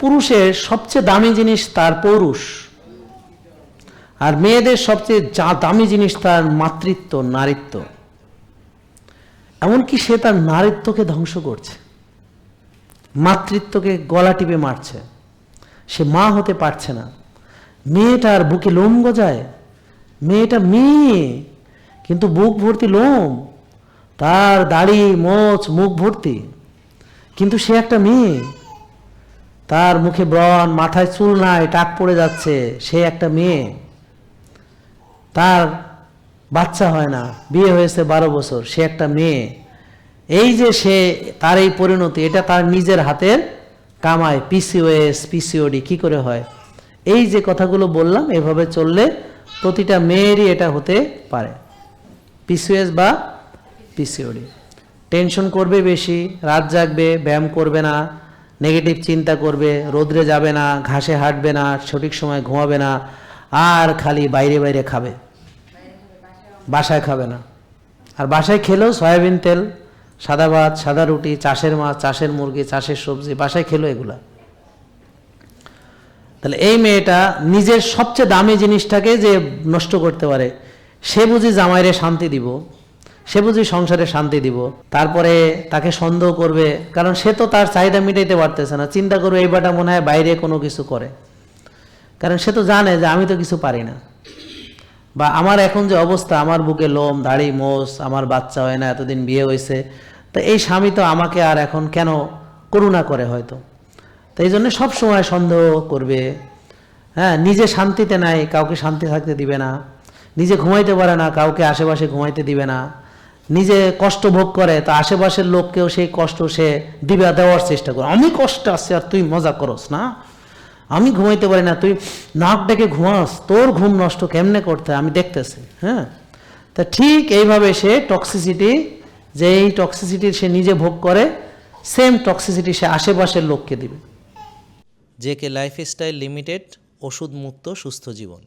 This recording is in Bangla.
পুরুষের সবচেয়ে দামি জিনিস তার পৌরুষ, আর মেয়েদের সবচেয়ে দামি জিনিস তার মাতৃত্ব, নারীত্ব। এমনকি সে তার নারীত্বকে ধ্বংস করছে, মাতৃত্বকে গলা টিপে মারছে। সে মা হতে পারছে না। মেয়েটার বুকে লোম গজায়, মেয়েটা মেয়ে কিন্তু বুক ভর্তি লোম, তার দাড়ি মোচ মুখ ভর্তি, কিন্তু সে একটা মেয়ে। তার মুখে ব্রণ, মাথায় চুল নাই, টাক পড়ে যাচ্ছে, সে একটা মেয়ে। তার বাচ্চা হয় না, বিয়ে হয়েছে 12 বছর, সে একটা মেয়ে। এই যে সে তার এই পরিণতি, এটা তার নিজের হাতের কামায়। পিসিওএস, পিসিওডি কি করে হয়, এই যে কথাগুলো বললাম, এভাবে চললে প্রতিটা মেয়েরই এটা হতে পারে, পিসিওএস বা পিসিওডি। টেনশন করবে বেশি, রাত জাগবে, ব্যায়াম করবে না, নেগেটিভ চিন্তা করবে, রোদ্রে যাবে না, ঘাসে হাঁটবে না, সঠিক সময় ঘুমাবে না, আর খালি বাইরে বাইরে খাবে, বাসায় খাবে না। আর বাসায় খেলেও সয়াবিন তেল, সাদা ভাত, সাদা রুটি, চাষের মাছ, চাষের মুরগি, চাষের সবজি, বাসায় খেলো এগুলা। তাহলে এই মেয়েটা নিজের সবচেয়ে দামি জিনিসটাকে যে নষ্ট করতে পারে, সে বুঝি জামাইরে শান্তি দিব, সে বুঝি সংসারে শান্তি দিব, তারপরে তাকে সন্দেহ করবে, কারণ সে তো তার চাহিদা মিটাইতে পারতেছে না। চিন্তা করবে এই বাটা মনে হয় বাইরে কোনো কিছু করে, কারণ সে তো জানে যে আমি তো কিছু পারি না, বা আমার এখন যে অবস্থা, আমার বুকে লোম, দাড়ি মোষ, আমার বাচ্চা হয় না, এতদিন বিয়ে হয়েছে, তো এই স্বামী তো আমাকে আর এখন কেন করুণা করে হয়তো। তো এই জন্য সবসময় সন্দেহ করবে। হ্যাঁ, নিজে শান্তিতে নাই, কাউকে শান্তি থাকতে দিবে না। নিজে ঘুমাইতে পারে না, কাউকে আশেপাশে ঘুমাইতে দিবে না। নিজে কষ্ট ভোগ করে, তো আশেপাশের লোককেও সেই কষ্ট সে দেওয়ার চেষ্টা করে। আমি কষ্টে আছি আর তুই মজা করস না, আমি ঘুমাইতে পারি না, তুই নাক ডেকে ঘুমাস, তোর ঘুম নষ্ট কেমনে করতে আমি দেখতেছি। হ্যাঁ, তা ঠিক এইভাবে সে টক্সিসিটি, যে এই টক্সিসিটি সে নিজে ভোগ করে, সেম টক্সিসিটি সে আশেপাশের লোককে দিবে। জেকে লাইফস্টাইল লিমিটেড, ওষুধ মুক্ত সুস্থ জীবন।